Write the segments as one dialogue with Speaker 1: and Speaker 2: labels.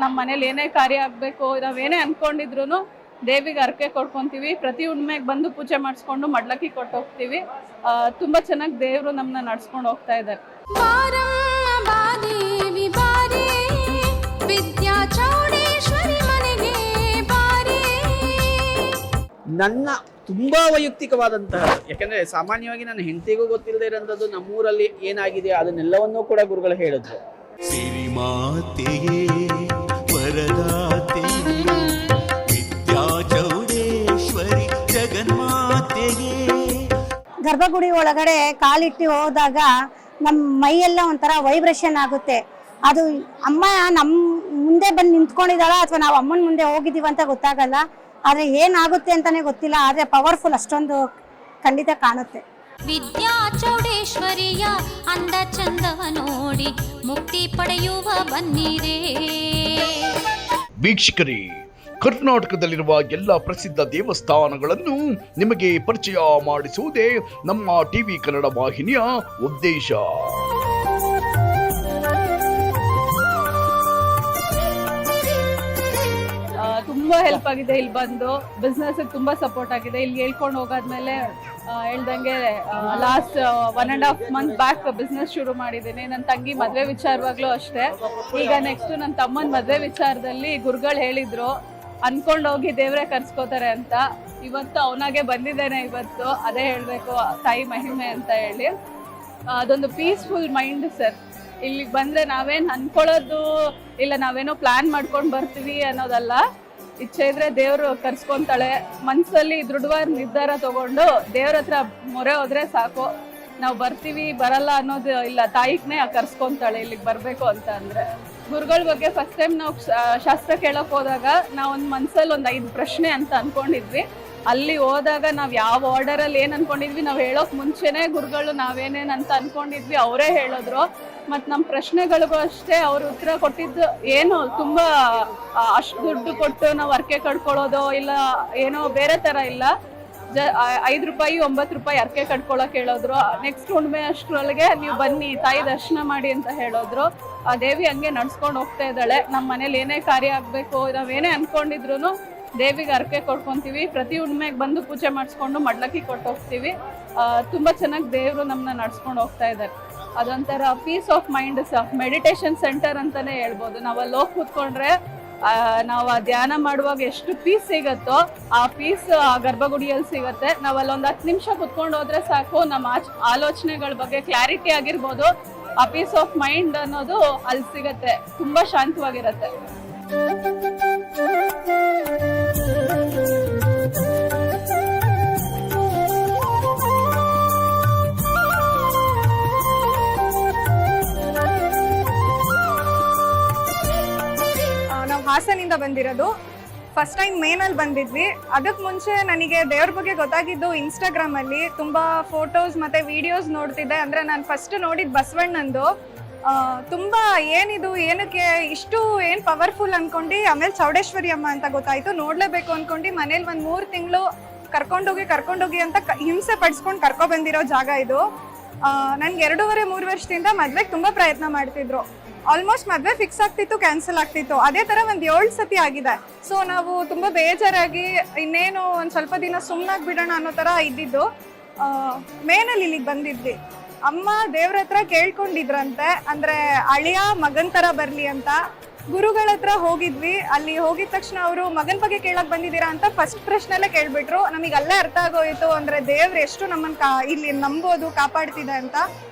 Speaker 1: ನಮ್ಮ ಮನೇಲಿ ಏನೇ ಕಾರ್ಯ ಆಗಬೇಕು, ನಾವೇನೇ ಅನ್ಕೊಂಡಿದ್ರು ದೇವಿಗೆ ಹರಕೆ ಕೊಡ್ಕೊಂತೀವಿ. ಪ್ರತಿ ಹುಣ್ಣಿಮೆಗೆ ಬಂದು ಪೂಜೆ ಮಾಡಿಸ್ಕೊಂಡು ಮಡ್ಲಕ್ಕಿ ಕೊಟ್ಟು ಹೋಗ್ತೀವಿ. ತುಂಬ ಚೆನ್ನಾಗಿ ದೇವರು ನಮ್ಮನ್ನ ನಡ್ಸ್ಕೊಂಡು ಹೋಗ್ತಾ ಇದ್ದಾರೆ.
Speaker 2: ನನ್ನ ತುಂಬಾ ವೈಯಕ್ತಿಕವಾದಂತಹ, ಯಾಕಂದ್ರೆ ಸಾಮಾನ್ಯವಾಗಿ ನನ್ನ ಹೆಂಡತಿಗೂ ಗೊತ್ತಿಲ್ಲದೆ ಇರೋಂಥದ್ದು ನಮ್ಮೂರಲ್ಲಿ ಏನಾಗಿದೆ ಅದನ್ನೆಲ್ಲವನ್ನೂ ಕೂಡ ಗುರುಗಳು ಹೇಳಿದ್ರು.
Speaker 3: ಸಿರಿಮಾತೆಯೇ ವರದಾತೆಯೇ ವಿದ್ಯಾ ಚೌಡೇಶ್ವರಿ ಜಗನ್ಮಾತೆಯೇ.
Speaker 4: ಗರ್ಭಗುಡಿ ಒಳಗಡೆ ಕಾಲಿಟ್ಟು ಹೋದಾಗ ನಮ್ಮ ಮೈಯೆಲ್ಲ ಒಂಥರ ವೈಬ್ರೇಷನ್ ಆಗುತ್ತೆ. ಅದು ಅಮ್ಮ ನಮ್ಮ ಮುಂದೆ ಬಂದು ನಿಂತ್ಕೊಂಡಿದ್ದಾಳ ಅಥವಾ ನಾವು ಅಮ್ಮನ ಮುಂದೆ ಹೋಗಿದ್ದೀವಿ ಅಂತ ಗೊತ್ತಾಗಲ್ಲ. ಆದ್ರೆ ಏನಾಗುತ್ತೆ ಅಂತಾನೆ ಗೊತ್ತಿಲ್ಲ. ಆದ್ರೆ ಪವರ್ಫುಲ್ ಅಷ್ಟೊಂದು ಖಂಡಿತ ಕಾಣುತ್ತೆ.
Speaker 5: ವಿದ್ಯಾ ಚೌಡೇಶ್ವರಿಯ ಅಂದ ಚಂದವ ನೋಡಿ ಮುಕ್ತಿ ಪಡೆಯುವ ಬನ್ನಿರೇ.
Speaker 6: ವೀಕ್ಷಕರೇ, ಕರ್ನಾಟಕದಲ್ಲಿರುವ ಎಲ್ಲ ಪ್ರಸಿದ್ಧ ದೇವಸ್ಥಾನಗಳನ್ನು ನಿಮಗೆ ಪರಿಚಯ ಮಾಡಿಸುವುದೇ ನಮ್ಮ ಟಿವಿ ಕನ್ನಡ ವಾಹಿನಿಯ ಉದ್ದೇಶ.
Speaker 1: ತುಂಬಾ ಹೆಲ್ಪ್ ಆಗಿದೆ. ಇಲ್ಲಿ ಬಂದು ಬಿಸ್ನೆಸ್ ತುಂಬಾ ಸಪೋರ್ಟ್ ಆಗಿದೆ. ಇಲ್ಲಿ ಹೇಳ್ಕೊಂಡು ಹೋಗಾದ್ಮೇಲೆ ಹೇಳ್ದಂಗೆ ಲಾಸ್ಟ್ 1.5 month ಬ್ಯಾಕ್ ಬಿಸ್ನೆಸ್ ಶುರು ಮಾಡಿದ್ದೀನಿ. ನನ್ನ ತಂಗಿ ಮದ್ವೆ ವಿಚಾರವಾಗ್ಲೂ ಅಷ್ಟೇ. ಈಗ ನೆಕ್ಸ್ಟ್ ನನ್ನ ತಮ್ಮನ ಮದ್ವೆ ವಿಚಾರದಲ್ಲಿ ಗುರುಗಳು ಹೇಳಿದ್ರು ಅನ್ಕೊಂಡು ಹೋಗಿ ದೇವ್ರೆ ಕರ್ಸ್ಕೋತಾರೆ ಅಂತ. ಇವತ್ತು ಅವನಾಗೆ ಬಂದಿದ್ದೇನೆ. ಇವತ್ತು ಅದೇ ಹೇಳ್ಬೇಕು, ತಾಯಿ ಮಹಿಮೆ ಅಂತ ಹೇಳಿ. ಅದೊಂದು ಪೀಸ್ಫುಲ್ ಮೈಂಡ್ ಸರ್. ಇಲ್ಲಿಗೆ ಬಂದ್ರೆ ನಾವೇನು ಅನ್ಕೊಳ್ಳೋದು ಇಲ್ಲ, ನಾವೇನೋ ಪ್ಲಾನ್ ಮಾಡ್ಕೊಂಡು ಬರ್ತೀವಿ ಅನ್ನೋದಲ್ಲ. ಇಚ್ಛೆ ಇದ್ರೆ ದೇವ್ರು ಕರ್ಸ್ಕೊಂತಾಳೆ. ಮನ್ಸಲ್ಲಿ ದೃಢವಾದ ನಿರ್ಧಾರ ತಗೊಂಡು ದೇವ್ರ ಹತ್ರ ಮೊರೆ ಹೋದ್ರೆ ಸಾಕು. ನಾವು ಬರ್ತೀವಿ ಬರಲ್ಲ ಅನ್ನೋದು ಇಲ್ಲ, ತಾಯಿಗ್ನೇ ಕರ್ಸ್ಕೊಂತಾಳೆ ಇಲ್ಲಿಗೆ ಬರ್ಬೇಕು ಅಂತ ಅಂದ್ರೆ. ಗುರುಗಳ ಬಗ್ಗೆ ಫಸ್ಟ್ ಟೈಮ್ ನಾವು ಶಾಸ್ತ್ರ ಕೇಳಕ್ ಹೋದಾಗ ನಾವೊಂದು ಮನ್ಸಲ್ಲಿ ಒಂದು 5 ಪ್ರಶ್ನೆ ಅಂತ ಅನ್ಕೊಂಡಿದ್ವಿ. ಅಲ್ಲಿ ಹೋದಾಗ ನಾವು ಯಾವ ಆರ್ಡರಲ್ಲಿ ಏನು ಅನ್ಕೊಂಡಿದ್ವಿ, ನಾವು ಹೇಳೋಕ್ ಮುಂಚೆನೆ ಗುರುಗಳು ನಾವೇನೇನು ಅಂತ ಅನ್ಕೊಂಡಿದ್ವಿ ಅವರೇ ಹೇಳಿದ್ರು. ಮತ್ತು ನಮ್ಮ ಪ್ರಶ್ನೆಗಳಿಗೂ ಅಷ್ಟೇ ಅವ್ರು ಉತ್ತರ ಕೊಟ್ಟಿದ್ದು ಏನು ತುಂಬ ಅಷ್ಟು ದುಡ್ಡು ಕೊಟ್ಟು ನಾವು ಹರಕೆ ಕಟ್ಕೊಳ್ಳೋದು ಇಲ್ಲ ಏನೋ ಬೇರೆ ಥರ ಇಲ್ಲ. 5 ರೂಪಾಯಿ 9 ರೂಪಾಯಿ ಹರಕೆ ಕಟ್ಕೊಳಕ್ ಹೇಳಿದ್ರು. ನೆಕ್ಸ್ಟ್ ಹುಣ್ಣಿಮೆ ಅಷ್ಟರೊಳಗೆ ನೀವು ಬನ್ನಿ ತಾಯಿ ದರ್ಶನ ಮಾಡಿ ಅಂತ ಹೇಳಿದ್ರು. ಆ ದೇವಿ ಹಂಗೆ ನಡ್ಸ್ಕೊಂಡು ಹೋಗ್ತಾ ಇದ್ದಾಳೆ. ನಮ್ಮ ಮನೇಲಿ ಏನೇ ಕಾರ್ಯ ಆಗಬೇಕು, ನಾವೇನೇ ಅನ್ಕೊಂಡಿದ್ರು ದೇವಿಗೆ ಹರಕೆ ಕೊಡ್ಕೊಂತೀವಿ. ಪ್ರತಿ ಹುಣ್ಣಿಮೆಗೆ ಬಂದು ಪೂಜೆ ಮಾಡಿಸ್ಕೊಂಡು ಮಡ್ಲಕ್ಕಿ ಕೊಟ್ಟು ಹೋಗ್ತೀವಿ. ತುಂಬ ಚೆನ್ನಾಗಿ ದೇವರು ನಮ್ಮನ್ನ ನಡ್ಸ್ಕೊಂಡು ಹೋಗ್ತಾ ಇದ್ದಾರೆ. ಅದೊಂಥರ peace of mind meditation centre ಅಂತಾನೆ ಹೇಳ್ಬೋದು. ನಾವು ಅಲ್ಲಿ ಹೋಗಿ ಕೂತ್ಕೊಂಡ್ರೆ ನಾವು ಆ ಧ್ಯಾನ ಮಾಡುವಾಗ ಎಷ್ಟು ಪೀಸ್ ಸಿಗುತ್ತೋ ಆ ಪೀಸ್ ಆ ಗರ್ಭಗುಡಿಯಲ್ಲಿ ಸಿಗುತ್ತೆ. ನಾವು ಅಲ್ಲೊಂದು 10 ನಿಮಿಷ ಕುತ್ಕೊಂಡು ಹೋದ್ರೆ ಸಾಕು, ನಮ್ಮ ಆಲೋಚನೆಗಳ ಬಗ್ಗೆ ಕ್ಲಾರಿಟಿ ಆಗಿರ್ಬೋದು, ಆ ಪೀಸ್ ಆಫ್ ಮೈಂಡ್ ಅನ್ನೋದು ಅಲ್ಲಿ ಸಿಗತ್ತೆ. ತುಂಬಾ ಶಾಂತವಾಗಿರುತ್ತೆ.
Speaker 7: ಹಾಸನಿಂದ ಬಂದಿರೋದು. ಫಸ್ಟ್ ಟೈಮ್ ಮೇನಲ್ಲಿ ಬಂದಿದ್ವಿ. ಅದಕ್ಕೆ ಮುಂಚೆ ನನಗೆ ದೇವ್ರ ಬಗ್ಗೆ ಗೊತ್ತಾಗಿದ್ದು ಇನ್ಸ್ಟಾಗ್ರಾಮಲ್ಲಿ ತುಂಬ ಫೋಟೋಸ್ ಮತ್ತು ವಿಡಿಯೋಸ್ ನೋಡ್ತಿದ್ದೆ. ಅಂದರೆ ನಾನು ಫಸ್ಟ್ ನೋಡಿದ್ದು ಬಸವಣ್ಣಂದು. ತುಂಬ ಏನಿದು ಏನಕ್ಕೆ ಇಷ್ಟು ಏನು ಪವರ್ಫುಲ್ ಅಂದ್ಕೊಂಡು ಆಮೇಲೆ ಚೌಡೇಶ್ವರಿ ಅಮ್ಮ ಅಂತ ಗೊತ್ತಾಯಿತು. ನೋಡಲೇಬೇಕು ಅಂದ್ಕೊಂಡು ಮನೇಲಿ ಒಂದು 3 ತಿಂಗಳು ಕರ್ಕೊಂಡೋಗಿ ಅಂತ ಹಿಂಸೆ ಪಡಿಸ್ಕೊಂಡು ಕರ್ಕೊಬಂದಿರೋ ಜಾಗ ಇದು. ನನಗೆ 2.5-3 ವರ್ಷದಿಂದ ಮದುವೆಗೆ ತುಂಬ ಪ್ರಯತ್ನ ಮಾಡ್ತಿದ್ರು. ಆಲ್ಮೋಸ್ಟ್ ಮದುವೆ ಫಿಕ್ಸ್ ಆಗ್ತಿತ್ತು, ಕ್ಯಾನ್ಸಲ್ ಆಗ್ತಿತ್ತು. ಅದೇ ಥರ ಒಂದು 7 ಸತಿ ಆಗಿದೆ. ಸೊ ನಾವು ತುಂಬ ಬೇಜಾರಾಗಿ ಇನ್ನೇನು ಒಂದು ಸ್ವಲ್ಪ ದಿನ ಸುಮ್ಮನಾಗಿ ಬಿಡೋಣ ಅನ್ನೋ ಥರ ಇದ್ದಿದ್ದು. ಮೇನಲ್ಲಿ ಇಲ್ಲಿಗೆ ಬಂದಿದ್ವಿ. ಅಮ್ಮ ದೇವ್ರ ಹತ್ರ ಕೇಳ್ಕೊಂಡಿದ್ರಂತೆ, ಅಂದರೆ ಅಳಿಯ ಮಗನ ಥರ ಬರಲಿ ಅಂತ. ಗುರುಗಳ ಹತ್ರ ಹೋಗಿದ್ವಿ. ಅಲ್ಲಿ ಹೋಗಿದ ತಕ್ಷಣ ಅವರು ಮಗನ ಬಗ್ಗೆ ಕೇಳಕ್ಕೆ ಬಂದಿದ್ದೀರಾ ಅಂತ ಫಸ್ಟ್ ಪ್ರಶ್ನೆಲ್ಲೇ ಕೇಳಿಬಿಟ್ರು. ನಮಗೆ ಅಲ್ಲೇ ಅರ್ಥ ಆಗೋಯಿತು, ಅಂದರೆ ದೇವ್ರು ಎಷ್ಟು ನಮ್ಮನ್ನು ಇಲ್ಲಿ ನಂಬೋದು, ಕಾಪಾಡ್ತಿದೆ ಅಂತ.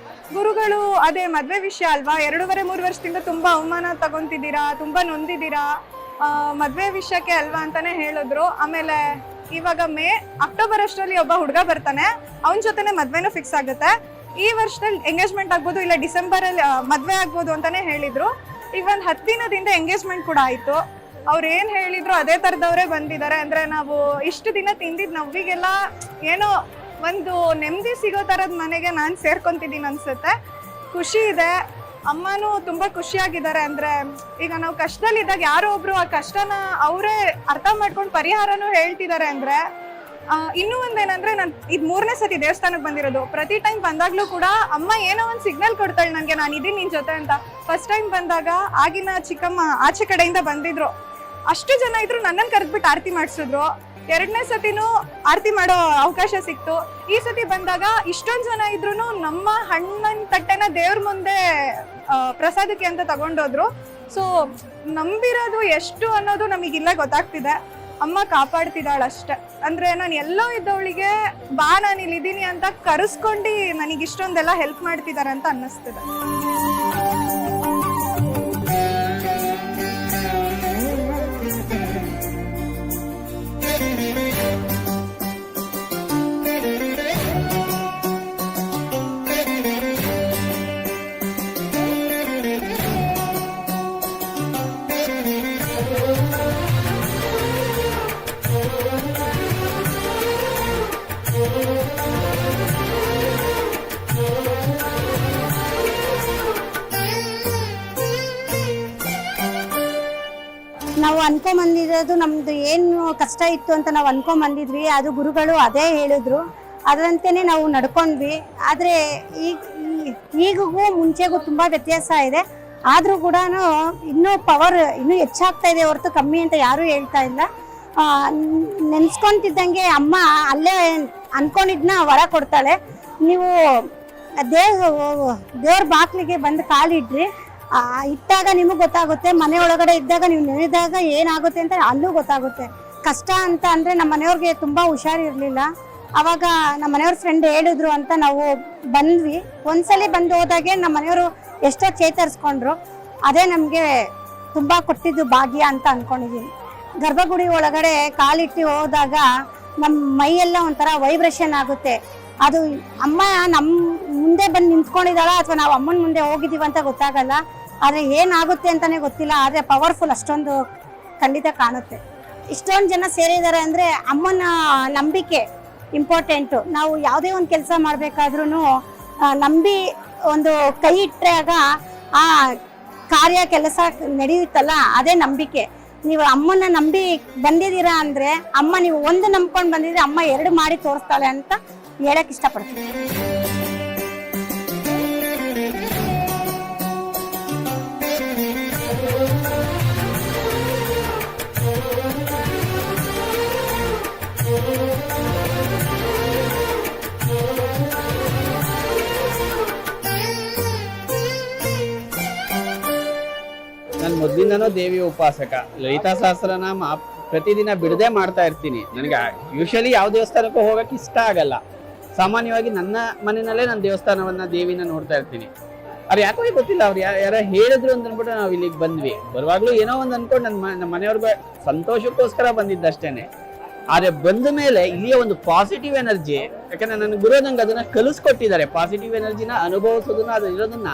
Speaker 7: ಗುರುಗಳು ಅದೇ ಮದುವೆ ವಿಷಯ ಅಲ್ವಾ, 2.5-3 ವರ್ಷದಿಂದ ತುಂಬ ಅವಮಾನ ತಗೊತಿದ್ದೀರಾ, ತುಂಬ ನೊಂದಿದ್ದೀರಾ, ಮದುವೆ ವಿಷಯಕ್ಕೆ ಅಲ್ವಾ ಅಂತಾನೆ ಹೇಳಿದ್ರು. ಆಮೇಲೆ ಇವಾಗ ಅಕ್ಟೋಬರ್ ಅಷ್ಟರಲ್ಲಿ ಒಬ್ಬ ಹುಡುಗ ಬರ್ತಾನೆ, ಅವನ ಜೊತೆನೆ ಮದುವೆನೂ ಫಿಕ್ಸ್ ಆಗುತ್ತೆ. ಈ ವರ್ಷದಲ್ಲಿ ಎಂಗೇಜ್ಮೆಂಟ್ ಆಗ್ಬೋದು, ಇಲ್ಲ ಡಿಸೆಂಬರಲ್ಲಿ ಮದುವೆ ಆಗ್ಬೋದು ಅಂತಾನೆ ಹೇಳಿದ್ರು. ಈಗ ಒಂದು 10 ದಿನದಿಂದ ಎಂಗೇಜ್ಮೆಂಟ್ ಕೂಡ ಆಯಿತು. ಅವ್ರು ಏನು ಹೇಳಿದ್ರು ಅದೇ ಥರದವರೇ ಬಂದಿದ್ದಾರೆ. ಅಂದರೆ ನಾವು ಇಷ್ಟು ದಿನ ತಿಂದಿದ್ದು ನೋವಿಗೆಲ್ಲ ಏನೋ ಒಂದು ನೆಮ್ಮದಿ ಸಿಗೋ ಥರದ ಮನೆಗೆ ನಾನು ಸೇರ್ಕೊತಿದ್ದೀನಿ ಅನ್ಸುತ್ತೆ. ಖುಷಿ ಇದೆ. ಅಮ್ಮನೂ ತುಂಬ ಖುಷಿಯಾಗಿದ್ದಾರೆ. ಅಂದರೆ ಈಗ ನಾವು ಕಷ್ಟದಲ್ಲಿದ್ದಾಗ ಯಾರೋ ಒಬ್ಬರು ಆ ಕಷ್ಟನ ಅವರೇ ಅರ್ಥ ಮಾಡ್ಕೊಂಡು ಪರಿಹಾರನೂ ಹೇಳ್ತಿದ್ದಾರೆ. ಅಂದರೆ ಇನ್ನೂ ಒಂದೇನಂದ್ರೆ ನಾನು ಇದು 3ನೇ ಸತಿ ದೇವಸ್ಥಾನಕ್ಕೆ ಬಂದಿರೋದು. ಪ್ರತಿ ಟೈಮ್ ಬಂದಾಗ್ಲೂ ಕೂಡ ಅಮ್ಮ ಏನೋ ಒಂದು ಸಿಗ್ನಲ್ ಕೊಡ್ತಾಳೆ ನನಗೆ, ನಾನು ಇದೀನಿ ನಿನ್ ಜೊತೆ ಅಂತ. ಫಸ್ಟ್ ಟೈಮ್ ಬಂದಾಗ ಆಗಿನ ಚಿಕ್ಕಮ್ಮ ಆಚೆ ಕಡೆಯಿಂದ ಬಂದಿದ್ರು, ಅಷ್ಟು ಜನ ಇದ್ರು, ನನ್ನನ್ನು ಕರೆದ್ಬಿಟ್ಟು ಆರತಿ ಮಾಡಿಸಿದ್ರು. 2ನೇ ಸತಿನೂ ಆರತಿ ಮಾಡೋ ಅವಕಾಶ ಸಿಕ್ತು. ಈ ಸತಿ ಬಂದಾಗ ಇಷ್ಟೊಂದು ಜನ ಇದ್ರು ನಮ್ಮ ಹಣ್ಣಿನ ತಟ್ಟೆನ ದೇವ್ರ ಮುಂದೆ ಪ್ರಸಾದಕ್ಕೆ ಅಂತ ತಗೊಂಡೋದ್ರು. ಸೊ ನಂಬಿರೋದು ಎಷ್ಟು ಅನ್ನೋದು ನಮಗಿಲ್ಲ ಗೊತ್ತಾಗ್ತಿದೆ. ಅಮ್ಮ ಕಾಪಾಡ್ತಿದ್ದಾಳಷ್ಟೆ. ಅಂದ್ರೆ ನಾನು ಎಲ್ಲೋ ಇದ್ದವಳಿಗೆ ಬಾ ನಾನು ಇಲ್ಲಿದ್ದೀನಿ ಅಂತ ಕರೆಸ್ಕೊಂಡು ನನಗೆ ಇಷ್ಟೊಂದೆಲ್ಲ ಹೆಲ್ಪ್ ಮಾಡ್ತಿದ್ದಾರೆ ಅಂತ ಅನ್ನಿಸ್ತಿದೆ.
Speaker 4: ನಾವು ಅನ್ಕೊಂಬಂದಿರೋದು ನಮ್ದು ಏನು ಕಷ್ಟ ಇತ್ತು ಅಂತ ನಾವು ಅನ್ಕೊಂಬಂದಿದ್ವಿ, ಅದು ಗುರುಗಳು ಅದೇ ಹೇಳಿದ್ರು, ಅದರಂತೆಯೇ ನಾವು ನಡ್ಕೊಂಡ್ವಿ. ಆದರೆ ಈಗಿಗೂ ಮುಂಚೆಗೂ ತುಂಬ ವ್ಯತ್ಯಾಸ ಇದೆ. ಆದರೂ ಕೂಡ ಇನ್ನೂ ಪವರ್ ಇನ್ನೂ ಹೆಚ್ಚಾಗ್ತಾ ಇದೆ ಹೊರತು ಕಮ್ಮಿ ಅಂತ ಯಾರೂ ಹೇಳ್ತಾ ಇಲ್ಲ. ನೆನೆಸ್ಕೊಂತಿದ್ದಂಗೆ ಅಮ್ಮ ಅಲ್ಲೇ ಅನ್ಕೊಂಡಿದ್ನ ವರ ಕೊಡ್ತಾಳೆ. ನೀವು ದೇವ್ರ ಬಾಕ್ಲಿಗೆ ಬಂದು ಕಾಲಿಡ್ರಿ, ಇಟ್ಟಾಗ ನಿಮಗೆ ಗೊತ್ತಾಗುತ್ತೆ. ಮನೆ ಒಳಗಡೆ ಇದ್ದಾಗ ನೀವು ನೆನೆದಾಗ ಏನಾಗುತ್ತೆ ಅಂತ ಅಲ್ಲೂ ಗೊತ್ತಾಗುತ್ತೆ. ಕಷ್ಟ ಅಂತ ಅಂದರೆ ನಮ್ಮ ಮನೆಯವ್ರಿಗೆ ತುಂಬ ಹುಷಾರಿರಲಿಲ್ಲ. ಆವಾಗ ನಮ್ಮ ಮನೆಯವ್ರ ಫ್ರೆಂಡ್ ಹೇಳಿದ್ರು ಅಂತ ನಾವು ಬಂದ್ವಿ. ಒಂದ್ಸಲಿ ಬಂದು ಹೋದಾಗೆ ನಮ್ಮ ಮನೆಯವರು ಎಷ್ಟೋ ಚೇತರಿಸ್ಕೊಂಡ್ರು. ಅದೇ ನಮಗೆ ತುಂಬ ಕೊಟ್ಟಿದ್ದು ಭಾಗ್ಯ ಅಂತ ಅಂದ್ಕೊಂಡಿದ್ದೀನಿ. ಗರ್ಭಗುಡಿ ಒಳಗಡೆ ಕಾಲಿಟ್ಟು ಹೋದಾಗ ನಮ್ಮ ಮೈಯೆಲ್ಲ ಒಂಥರ ವೈಬ್ರೇಷನ್ ಆಗುತ್ತೆ. ಅದು ಅಮ್ಮ ನಮ್ಮ ಮುಂದೆ ಬಂದು ನಿಂತ್ಕೊಂಡಿದ್ದಾಳ ಅಥವಾ ನಾವು ಅಮ್ಮನ ಮುಂದೆ ಹೋಗಿದ್ದೀವಿ ಅಂತ ಗೊತ್ತಾಗಲ್ಲ. ಆದರೆ ಏನಾಗುತ್ತೆ ಅಂತಲೇ ಗೊತ್ತಿಲ್ಲ. ಆದರೆ ಪವರ್ಫುಲ್ ಅಷ್ಟೊಂದು ಖಂಡಿತ ಕಾಣುತ್ತೆ. ಇಷ್ಟೊಂದು ಜನ ಸೇರಿದ್ದಾರೆ ಅಂದರೆ ಅಮ್ಮನ ನಂಬಿಕೆ ಇಂಪಾರ್ಟೆಂಟು. ನಾವು ಯಾವುದೇ ಒಂದು ಕೆಲಸ ಮಾಡಬೇಕಾದ್ರೂ ನಂಬಿ ಒಂದು ಕೈ ಇಟ್ಟಾಗ ಆ ಕಾರ್ಯ ಕೆಲಸ ನಡೆಯುತ್ತಲ್ಲ, ಅದೇ ನಂಬಿಕೆ. ನೀವು ಅಮ್ಮನ ನಂಬಿ ಬಂದಿದ್ದೀರಾ ಅಂದರೆ ಅಮ್ಮ ನೀವು ಒಂದು ನಂಬ್ಕೊಂಡು ಬಂದಿದ್ರೆ ಅಮ್ಮ 2 ಮಾಡಿ ತೋರಿಸ್ತಾಳೆ ಅಂತ ಹೇಳಕ್ ಇಷ್ಟಪಡ್ತೀನಿ.
Speaker 2: ನಾನು ಮೊದಲಿಂದನೂ ದೇವಿ ಉಪಾಸಕ. ಲಲಿತಾ ಸಹಸ್ರನಾಮ ಪ್ರತಿದಿನ ಬಿಡದೆ ಮಾಡ್ತಾ ಇರ್ತೀನಿ. ನನಗೆ ಯೂಶಲಿ ಯಾವ ದೇವಸ್ಥಾನಕ್ಕೂ ಹೋಗಕ್ಕೆ ಇಷ್ಟ ಆಗಲ್ಲ. ಸಾಮಾನ್ಯವಾಗಿ ನನ್ನ ಮನೆಯಲ್ಲೇ ನಾನು ದೇವಸ್ಥಾನವನ್ನ ದೇವಿನ ನೋಡ್ತಾ ಇರ್ತೀನಿ. ಅವ್ರು ಯಾಕೋ ಗೊತ್ತಿಲ್ಲ, ಅವ್ರು ಯಾರ ಹೇಳಿದ್ರು ಅಂತ ಅಂದ್ಬಿಟ್ಟು ನಾವು ಇಲ್ಲಿಗೆ ಬಂದ್ವಿ. ಬರುವಾಗ್ಲೂ ಏನೋ ಒಂದು ಅನ್ಕೊಂಡು ನಮ್ಮ ಮನೆಯವ್ರಿಗೆ ಸಂತೋಷಕ್ಕೋಸ್ಕರ ಬಂದಿದ್ದಷ್ಟೇನೆ. ಆದ್ರೆ ಬಂದ ಮೇಲೆ ಇಲ್ಲಿಯ ಒಂದು ಪಾಸಿಟಿವ್ ಎನರ್ಜಿ, ಯಾಕಂದ್ರೆ ನನ್ನ ಗುರು ನಂಗೆ ಅದನ್ನ ಕಲಿಸ್ಕೊಟ್ಟಿದ್ದಾರೆ. ಪಾಸಿಟಿವ್ ಎನರ್ಜಿನ ಅನುಭವಿಸೋದನ್ನ, ಅದು ಇರೋದನ್ನ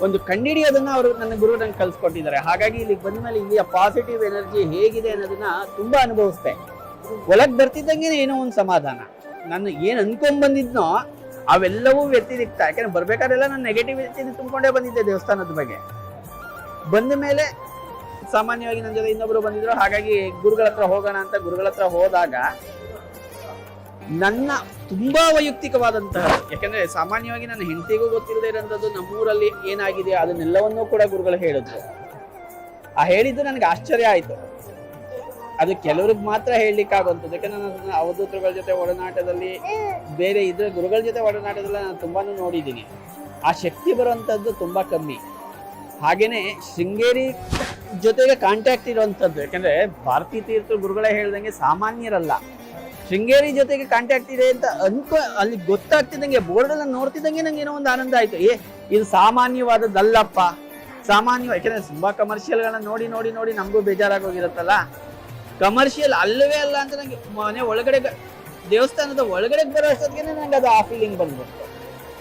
Speaker 2: ಒಂದು ಕಂಡಿಡಿಯೋದನ್ನ ಅವರು ನನ್ನ ಗುರು ನಂಗೆ ಕಲಿಸ್ಕೊಟ್ಟಿದ್ದಾರೆ. ಹಾಗಾಗಿ ಇಲ್ಲಿಗೆ ಬಂದ ಮೇಲೆ ಇಲ್ಲಿಯ ಪಾಸಿಟಿವ್ ಎನರ್ಜಿ ಹೇಗಿದೆ ಅನ್ನೋದನ್ನ ತುಂಬಾ ಅನುಭವಿಸ್ದೆ. ಒಳಗ್ ಬರ್ತಿದ್ದಂಗೆ ಏನೋ ಒಂದು ಸಮಾಧಾನ. ನಾನು ಏನ್ ಅನ್ಕೊಂಡ್ ಬಂದಿದ್ನೋ ಅವೆಲ್ಲವೂ ವ್ಯತಿರಿಕ್ತ. ಯಾಕಂದ್ರೆ ಬರ್ಬೇಕಾದ್ರೆಲ್ಲ ನಾನು ನೆಗೆಟಿವಿಟಿ ತುಂಬಿಕೊಂಡೇ ಬಂದಿದ್ದೆ ದೇವಸ್ಥಾನದ ಬಗ್ಗೆ. ಬಂದ ಮೇಲೆ ಸಾಮಾನ್ಯವಾಗಿ ನನ್ನ ಜೊತೆ ಇನ್ನೊಬ್ರು ಬಂದಿದ್ರು. ಹಾಗಾಗಿ ಗುರುಗಳ ಹತ್ರ ಹೋಗೋಣ ಅಂತ ಗುರುಗಳ ಹತ್ರ ಹೋದಾಗ ನನ್ನ ತುಂಬಾ ವೈಯಕ್ತಿಕವಾದಂತಹ, ಯಾಕಂದ್ರೆ ಸಾಮಾನ್ಯವಾಗಿ ನನ್ನ ಹೆಂಡತಿಗೂ ಗೊತ್ತಿಲ್ಲದೆ ಇರೋಂಥದ್ದು ನಮ್ಮೂರಲ್ಲಿ ಏನಾಗಿದೆ ಅದನ್ನೆಲ್ಲವನ್ನೂ ಕೂಡ ಗುರುಗಳು ಹೇಳಿದ್ರು. ಆ ಹೇಳಿದ್ದು ನನಗೆ ಆಶ್ಚರ್ಯ ಆಯ್ತು. ಅದು ಕೆಲವ್ರಿಗೆ ಮಾತ್ರ ಹೇಳಲಿಕ್ಕಾಗುವಂಥದ್ದು. ಯಾಕಂದ್ರೆ ನಾನು ಅವಧೂತರುಗಳ ಜೊತೆ ಒಡನಾಟದಲ್ಲಿ, ಬೇರೆ ಇದ್ರ ಗುರುಗಳ ಜೊತೆ ಒಡನಾಟದಲ್ಲಿ ನಾನು ತುಂಬಾನು ನೋಡಿದ್ದೀನಿ. ಆ ಶಕ್ತಿ ಬರುವಂಥದ್ದು ತುಂಬಾ ಕಮ್ಮಿ. ಹಾಗೇನೆ ಶೃಂಗೇರಿ ಜೊತೆಗೆ ಕಾಂಟ್ಯಾಕ್ಟ್ ಇರುವಂಥದ್ದು. ಯಾಕಂದ್ರೆ ಭಾರತೀ ತೀರ್ಥ ಗುರುಗಳೇ ಹೇಳ್ದಂಗೆ ಸಾಮಾನ್ಯರಲ್ಲ. ಶೃಂಗೇರಿ ಜೊತೆಗೆ ಕಾಂಟ್ಯಾಕ್ಟ್ ಇದೆ ಅಂತ ಅಲ್ಲಿ ಗೊತ್ತಾಗ್ತಿದ್ದಂಗೆ, ಬೋರ್ಡ್ ನೋಡ್ತಿದ್ದಂಗೆ ನಂಗೆ ಏನೋ ಒಂದು ಆನಂದ ಆಯ್ತು. ಇದು ಸಾಮಾನ್ಯವಾದದ್ದಲ್ಲಪ್ಪ. ಯಾಕಂದ್ರೆ ತುಂಬಾ ಕಮರ್ಷಿಯಲ್ಗಳನ್ನ ನೋಡಿ ನೋಡಿ ನೋಡಿ ನಮಗೂ ಬೇಜಾರಾಗೋಗಿರುತ್ತಲ್ಲ. ಕಮರ್ಷಿಯಲ್ ಅಲ್ಲವೇ ಅಲ್ಲ ಅಂತ ನಂಗೆ ಮನೆ ಒಳಗಡೆ, ದೇವಸ್ಥಾನದ ಒಳಗಡೆ ಬರೋ ಅಷ್ಟೊತ್ತಿಗೆ ನಂಗೆ ಅದು ಆ ಫೀಲಿಂಗ್ ಬಂದ್ಬಿಡ್ತು.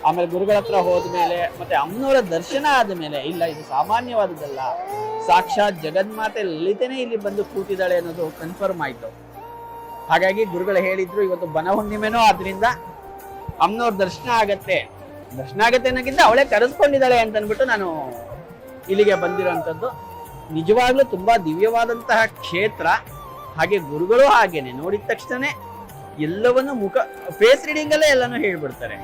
Speaker 2: ಆಮೇಲೆ ಗುರುಗಳ ಹತ್ರ ಹೋದ್ಮೇಲೆ ಮತ್ತೆ ಅಮ್ಮನವರ ದರ್ಶನ ಆದ್ಮೇಲೆ, ಇಲ್ಲ ಇದು ಸಾಮಾನ್ಯವಾದದ್ದಲ್ಲ, ಸಾಕ್ಷಾತ್ ಜಗನ್ಮಾತೆ ಲಲಿತೆನೇ ಇಲ್ಲಿ ಬಂದು ಕೂತಿದ್ದಾಳೆ ಅನ್ನೋದು ಕನ್ಫರ್ಮ್ ಆಯ್ತು. ಹಾಗಾಗಿ ಗುರುಗಳು ಹೇಳಿದ್ರು ಇವತ್ತು ಬನ ಹುಣ್ಣಿಮೆನೋ, ಆದ್ರಿಂದ ಅಮ್ಮನವ್ರ ದರ್ಶನ ಆಗತ್ತೆ ಅನ್ನೋಕ್ಕಿಂತ ಅವಳೇ ಕರೆಸ್ಕೊಂಡಿದ್ದಾಳೆ ಅಂತ ಅಂದ್ಬಿಟ್ಟು ನಾನು ಇಲ್ಲಿಗೆ ಬಂದಿರೋಂಥದ್ದು. ನಿಜವಾಗ್ಲೂ ತುಂಬಾ ದಿವ್ಯವಾದಂತಹ ಕ್ಷೇತ್ರ. ಹಾಗೆ ಗುರುಗಳು ಹಾಗೇನೆ ನೋಡಿದ ತಕ್ಷಣ ಎಲ್ಲವನ್ನು ಫೇಸ್ ರೀಡಿಂಗ್ ಅಲ್ಲೇ ಎಲ್ಲಾನು ಹೇಳ್ಬಿಡ್ತಾರೆ.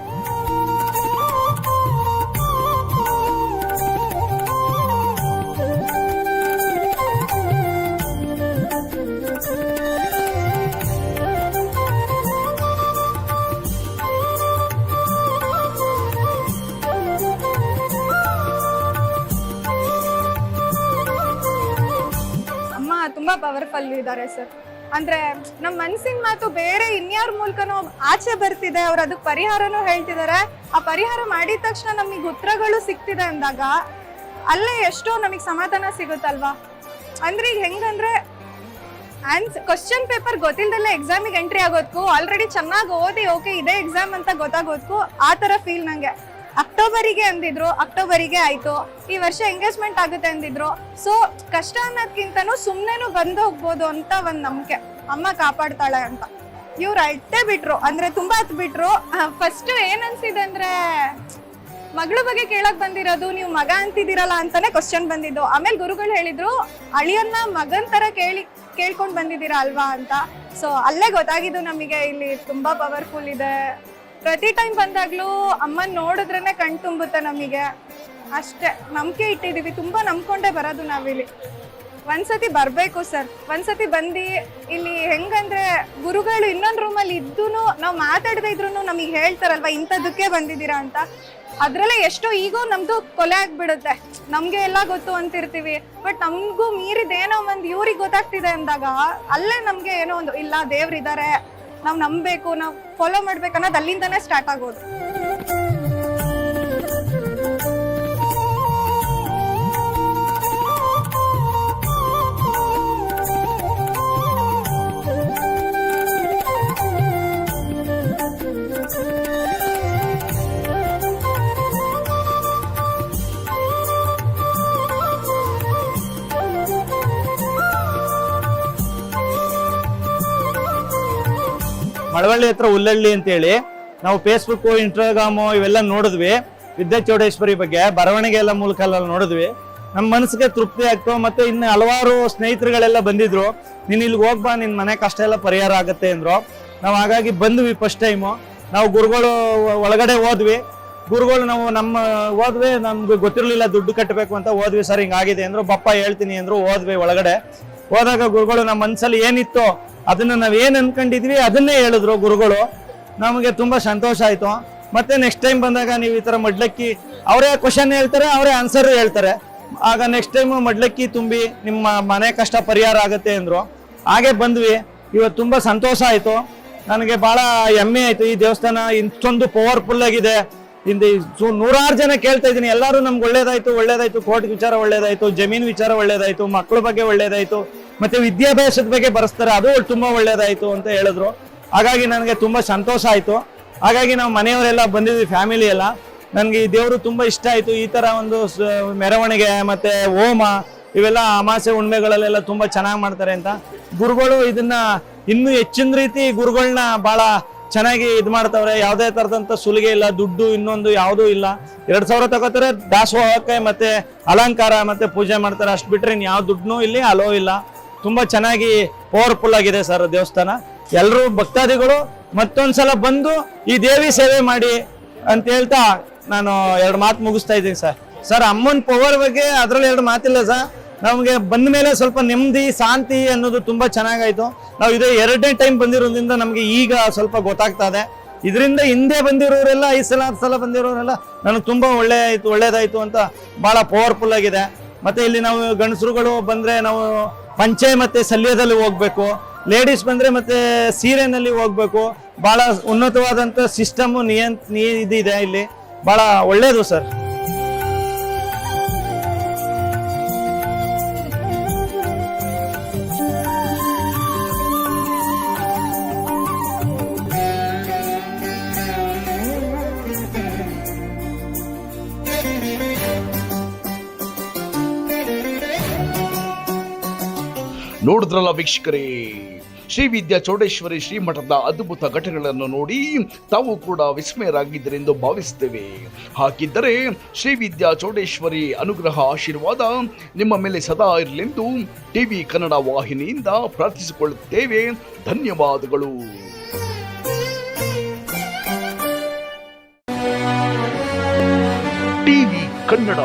Speaker 7: ಅಮ್ಮ ತುಂಬಾ ಪವರ್ಫುಲ್ ಇದ್ದಾರೆ ಸರ್. ಅಂದ್ರೆ ನಮ್ಮ ಮನಸ್ಸಿನ ಮಾತು ಬೇರೆ ಇನ್ಯಾರ ಮೂಲಕನೋ ಆಚೆ ಬರ್ತಿದೆ, ಅವ್ರು ಅದಕ್ಕೆ ಪರಿಹಾರನೂ ಹೇಳ್ತಿದ್ದಾರೆ. ಆ ಪರಿಹಾರ ಮಾಡಿದ ತಕ್ಷಣ ನಮಗೆ ಉತ್ತರಗಳು ಸಿಗ್ತಿದೆ ಅಂದಾಗ ಅಲ್ಲೇ ಎಷ್ಟೋ ನಮಗೆ ಸಮಾಧಾನ ಸಿಗುತ್ತಲ್ವಾ. ಅಂದ್ರೆ ಈಗ ಹೆಂಗಂದ್ರೆ ಕ್ವಶನ್ ಪೇಪರ್ ಗೊತ್ತಿಲ್ದಲ್ಲೇ ಎಕ್ಸಾಮಿಗೆ ಎಂಟ್ರಿ ಆಗೋದಕ್ಕೂ ಆಲ್ರೆಡಿ ಚೆನ್ನಾಗಿ ಓದಿ ಓಕೆ ಇದೇ ಎಕ್ಸಾಮ್ ಅಂತ ಗೊತ್ತಾಗೋದಕ್ಕೂ ಆ ಥರ ಫೀಲ್ ನಂಗೆ. ಅಕ್ಟೋಬರಿಗೆ ಅಂದಿದ್ರು, ಅಕ್ಟೋಬರಿಗೆ ಆಯ್ತು. ಈ ವರ್ಷ ಎಂಗೇಜ್ಮೆಂಟ್ ಆಗುತ್ತೆ ಅಂದಿದ್ರು. ಸೊ ಕಷ್ಟ ಅನ್ನೋದ್ಕಿಂತನೂ ಸುಮ್ಮನೆನೂ ಬಂದು ಹೋಗ್ಬೋದು ಅಂತ ಒಂದು ನಂಬಿಕೆ, ಅಮ್ಮ ಕಾಪಾಡ್ತಾಳೆ ಅಂತ. ಇವ್ರು ಅಳ್ತೆ ಬಿಟ್ರು, ಅಂದ್ರೆ ತುಂಬಾ ಹತ್ ಬಿಟ್ರು. ಫಸ್ಟ್ ಏನ್ ಅನ್ಸಿದೆ ಅಂದ್ರೆ ಮಗಳ ಬಗ್ಗೆ ಕೇಳಕ್ ಬಂದಿರೋದು, ನೀವು ಮಗ ಅಂತಿದ್ದೀರಲ್ಲ ಅಂತಾನೆ ಕ್ವಶನ್ ಬಂದಿದ್ದು. ಆಮೇಲೆ ಗುರುಗಳು ಹೇಳಿದ್ರು ಅಳಿಯನ್ನ ಮಗನ್ ತರ ಕೇಳ್ಕೊಂಡ್ ಬಂದಿದ್ದೀರಾ ಅಲ್ವಾ ಅಂತ. ಸೊ ಅಲ್ಲೇ ಗೊತ್ತಾಗಿದ್ದು ನಮಗೆ ಇಲ್ಲಿ ತುಂಬಾ ಪವರ್ಫುಲ್ ಇದೆ. ಪ್ರತಿ ಟೈಮ್ ಬಂದಾಗ್ಲೂ ಅಮ್ಮನ್ ನೋಡಿದ್ರೇನೆ ಕಣ್ ತುಂಬುತ್ತೆ ನಮಗೆ. ಅಷ್ಟೇ ನಂಬಿಕೆ ಇಟ್ಟಿದೀವಿ, ತುಂಬಾ ನಂಬ್ಕೊಂಡೇ ಬರೋದು ನಾವಿಲ್ಲಿ. ಒಂದ್ಸತಿ ಬರ್ಬೇಕು ಸರ್, ಒಂದ್ಸತಿ ಬಂದು ಇಲ್ಲಿ ಹೆಂಗಂದ್ರೆ ಗುರುಗಳು ಇನ್ನೊಂದು ರೂಮಲ್ಲಿ ಇದ್ದೂನು ನಾವು ಮಾತಾಡದೇ ಇದ್ರು ನಮಗೆ ಹೇಳ್ತಾರಲ್ವಾ ಇಂಥದಕ್ಕೆ ಬಂದಿದ್ದೀರಾ ಅಂತ. ಅದ್ರಲ್ಲೇ ಎಷ್ಟೋ ಈಗೋ ನಮ್ದು ಕೊಲೆ ಆಗ್ಬಿಡುತ್ತೆ. ನಮ್ಗೆ ಎಲ್ಲ ಗೊತ್ತು ಅಂತಿರ್ತೀವಿ, ಬಟ್ ನಮ್ಗೂ ಮೀರಿದೇನೋ ಒಂದು ಇವ್ರಿಗೆ ಗೊತ್ತಾಗ್ತಿದೆ ಅಂದಾಗ ಅಲ್ಲೇ ನಮ್ಗೆ ಏನೋ ಒಂದು ಇಲ್ಲ ದೇವ್ರಿದ್ದಾರೆ, ನಾವು ನಂಬಬೇಕು, ನಾವು ಫಾಲೋ ಮಾಡ್ಬೇಕು ಅನ್ನೋದು ಅಲ್ಲಿಂದಾನೇ ಸ್ಟಾರ್ಟ್ ಆಗೋದು.
Speaker 8: ಮಳವಳ್ಳಿ ಹತ್ರ ಹುಲ್ಲಳ್ಳಿ ಅಂತೇಳಿ ನಾವು ಫೇಸ್ಬುಕ್ ಇನ್ಸ್ಟಾಗ್ರಾಮು ಇವೆಲ್ಲ ನೋಡಿದ್ವಿ. ವಿದ್ಯಾ ಚೌಡೇಶ್ವರಿ ಬಗ್ಗೆ ಬರವಣಿಗೆ ಎಲ್ಲ ಮೂಲಕ ಎಲ್ಲ ನೋಡಿದ್ವಿ. ನಮ್ಮ ಮನಸ್ಸಿಗೆ ತೃಪ್ತಿ ಆಗ್ತು. ಮತ್ತೆ ಇನ್ನು ಹಲವಾರು ಸ್ನೇಹಿತರುಗಳೆಲ್ಲ ಬಂದಿದ್ರು, ನೀನು ಇಲ್ಲಿಗೆ ಹೋಗ್ಬಾ, ನಿನ್ನ ಮನೆ ಕಷ್ಟ ಎಲ್ಲ ಪರಿಹಾರ ಆಗುತ್ತೆ ಅಂದ್ರು. ನಾವು ಹಾಗಾಗಿ ಬಂದ್ವಿ. ಫಸ್ಟ್ ಟೈಮು ನಾವು ಗುರುಗಳು ಒಳಗಡೆ ಹೋದ್ವಿ. ಗುರುಗಳು ನಾವು ಹೋದ್ವಿ, ನಮ್ಗೆ ಗೊತ್ತಿರಲಿಲ್ಲ ದುಡ್ಡು ಕಟ್ಟಬೇಕು ಅಂತ. ಹೋದ್ವಿ, ಸರ್ ಹಿಂಗಾಗಿದೆ ಅಂದ್ರು. ಬಪ್ಪ ಹೇಳ್ತೀನಿ ಅಂದ್ರು. ಹೋದ್ವಿ ಒಳಗಡೆ. ಹೋದಾಗ ಗುರುಗಳು ನಮ್ಮ ಮನಸ್ಸಲ್ಲಿ ಏನಿತ್ತು ಅದನ್ನ ನಾವೇನು ಅನ್ಕೊಂಡಿದ್ವಿ ಅದನ್ನೇ ಹೇಳಿದ್ರು ಗುರುಗಳು. ನಮಗೆ ತುಂಬಾ ಸಂತೋಷ ಆಯ್ತು. ಮತ್ತೆ ನೆಕ್ಸ್ಟ್ ಟೈಮ್ ಬಂದಾಗ ನೀವು ಈ ತರ ಮಡ್ಲಕ್ಕಿ, ಅವರೇ ಕ್ವಶನ್ ಹೇಳ್ತಾರೆ, ಅವರೇ ಆನ್ಸರ್ ಹೇಳ್ತಾರೆ. ಆಗ ನೆಕ್ಸ್ಟ್ ಟೈಮ್ ಮಡ್ಲಕ್ಕಿ ತುಂಬಿ ನಿಮ್ಮ ಮನೆ ಕಷ್ಟ ಪರಿಹಾರ ಆಗುತ್ತೆ ಅಂದ್ರು. ಹಾಗೆ ಬಂದ್ವಿ. ಇವತ್ತು ತುಂಬಾ ಸಂತೋಷ ಆಯ್ತು. ನನಗೆ ಬಹಳ ಹೆಮ್ಮೆ ಆಯ್ತು. ಈ ದೇವಸ್ಥಾನ ಇಷ್ಟೊಂದು ಪವರ್ಫುಲ್ ಆಗಿದೆ. ನೂರಾರು ಜನ ಕೇಳ್ತಾ ಇದ್ದೀನಿ, ಎಲ್ಲರೂ ನಮ್ಗೆ ಒಳ್ಳೇದಾಯ್ತು. ಕೋರ್ಟ್ ವಿಚಾರ ಒಳ್ಳೇದಾಯ್ತು, ಜಮೀನು ವಿಚಾರ ಒಳ್ಳೇದಾಯ್ತು, ಮಕ್ಕಳ ಬಗ್ಗೆ ಒಳ್ಳೇದಾಯ್ತು, ಮತ್ತೆ ವಿದ್ಯಾಭ್ಯಾಸದ ಬಗ್ಗೆ ಬರೆಸ್ತಾರೆ, ಅದು ತುಂಬಾ ಒಳ್ಳೇದಾಯ್ತು ಅಂತ ಹೇಳಿದ್ರು. ಹಾಗಾಗಿ ನನಗೆ ತುಂಬಾ ಸಂತೋಷ ಆಯ್ತು. ಹಾಗಾಗಿ ನಾವು ಮನೆಯವರೆಲ್ಲ ಬಂದಿದ್ವಿ, ಫ್ಯಾಮಿಲಿ ಎಲ್ಲ. ನನಗೆ ಈ ದೇವರು ತುಂಬಾ ಇಷ್ಟ ಆಯ್ತು. ಈ ತರ ಒಂದು ಮೆರವಣಿಗೆ ಮತ್ತೆ ಹೋಮ ಇವೆಲ್ಲ ಅಮಾಸೆ ಹುಣ್ಮೆಗಳಲ್ಲೆಲ್ಲ ತುಂಬಾ ಚೆನ್ನಾಗಿ ಮಾಡ್ತಾರೆ ಅಂತ. ಗುರುಗಳು ಇದನ್ನ ಇನ್ನೂ ಹೆಚ್ಚಿನ ರೀತಿ ಗುರುಗಳನ್ನ ಬಹಳ ಚೆನ್ನಾಗಿ ಇದು ಮಾಡ್ತಾವ್ರೆ. ಯಾವುದೇ ತರದಂತ ಸುಲಿಗೆ ಇಲ್ಲ, ದುಡ್ಡು ಇನ್ನೊಂದು ಯಾವುದೂ ಇಲ್ಲ. 2,000 ತಗೋತಾರೆ ದಾಸೋಹಕ್ಕೆ, ಮತ್ತೆ ಅಲಂಕಾರ ಮತ್ತೆ ಪೂಜೆ ಮಾಡ್ತಾರೆ. ಅಷ್ಟು ಬಿಟ್ರೆ ಇನ್ ಯಾವ ದುಡ್ಡು ಇಲ್ಲಿ ಅಲೋ ಇಲ್ಲ. ತುಂಬಾ ಚೆನ್ನಾಗಿ ಪವರ್ಫುಲ್ ಆಗಿದೆ ಸರ್ ದೇವಸ್ಥಾನ. ಎಲ್ಲರೂ ಭಕ್ತಾದಿಗಳು ಮತ್ತೊಂದ್ಸಲ ಬಂದು ಈ ದೇವಿ ಸೇವೆ ಮಾಡಿ ಅಂತ ಹೇಳ್ತಾ ನಾನು 2 ಮಾತು ಮುಗಿಸ್ತಾ ಇದ್ದೀನಿ ಸರ್. ಸರ್ ಅಮ್ಮನ ಪವರ್ ಬಗ್ಗೆ ಅದ್ರಲ್ಲಿ 2 ಮಾತಿಲ್ಲ ಸರ್. ನಮಗೆ ಬಂದ ಮೇಲೆ ಸ್ವಲ್ಪ ನೆಮ್ಮದಿ ಶಾಂತಿ ಅನ್ನೋದು ತುಂಬಾ ಚೆನ್ನಾಗಾಯ್ತು. ನಾವು ಇದು 2ನೇ ಟೈಮ್ ಬಂದಿರೋದ್ರಿಂದ ನಮಗೆ ಈಗ ಸ್ವಲ್ಪ ಗೊತ್ತಾಗ್ತಾ ಇದೆ. ಇದರಿಂದ ಹಿಂದೆ ಬಂದಿರೋರೆಲ್ಲ 5 ಸಲ ಬಂದಿರೋರೆಲ್ಲ ನನಗೆ ತುಂಬಾ ಒಳ್ಳೇದಾಯ್ತು ಅಂತ ಬಹಳ ಪವರ್ಫುಲ್ ಆಗಿದೆ. ಮತ್ತೆ ಇಲ್ಲಿ ನಾವು ಗಂಡಸರುಗಳು ಬಂದ್ರೆ ನಾವು ಪಂಚೆ ಮತ್ತೆ ಸಲ್ಯದಲ್ಲಿ ಹೋಗ್ಬೇಕು, ಲೇಡೀಸ್ ಬಂದ್ರೆ ಮತ್ತೆ ಸೀರೆನಲ್ಲಿ ಹೋಗ್ಬೇಕು. ಬಹಳ ಉನ್ನತವಾದಂತ ಸಿಸ್ಟಮ್ ಇದಿದೆ ಇಲ್ಲಿ, ಬಹಳ ಒಳ್ಳೇದು ಸರ್.
Speaker 6: ನೋಡಿದ್ರಲ್ಲ ವೀಕ್ಷಕರೇ, ಶ್ರೀ ವಿದ್ಯಾ ಚೌಡೇಶ್ವರಿ ಶ್ರೀಮಠದ ಅದ್ಭುತ ಘಟನೆಗಳನ್ನು ನೋಡಿ ತಾವು ಕೂಡ ವಿಸ್ಮಯರಾಗಿದ್ದರೆಂದು ಭಾವಿಸುತ್ತೇವೆ. ಹಾಗಿದ್ದರೆ ಶ್ರೀ ವಿದ್ಯಾ ಚೌಡೇಶ್ವರಿ ಅನುಗ್ರಹ ಆಶೀರ್ವಾದ ನಿಮ್ಮ ಮೇಲೆ ಸದಾ ಇರಲೆಂದು ಟಿವಿ ಕನ್ನಡ ವಾಹಿನಿಯಿಂದ ಪ್ರಾರ್ಥಿಸಿಕೊಳ್ಳುತ್ತೇವೆ. ಧನ್ಯವಾದಗಳು. ಕನ್ನಡ.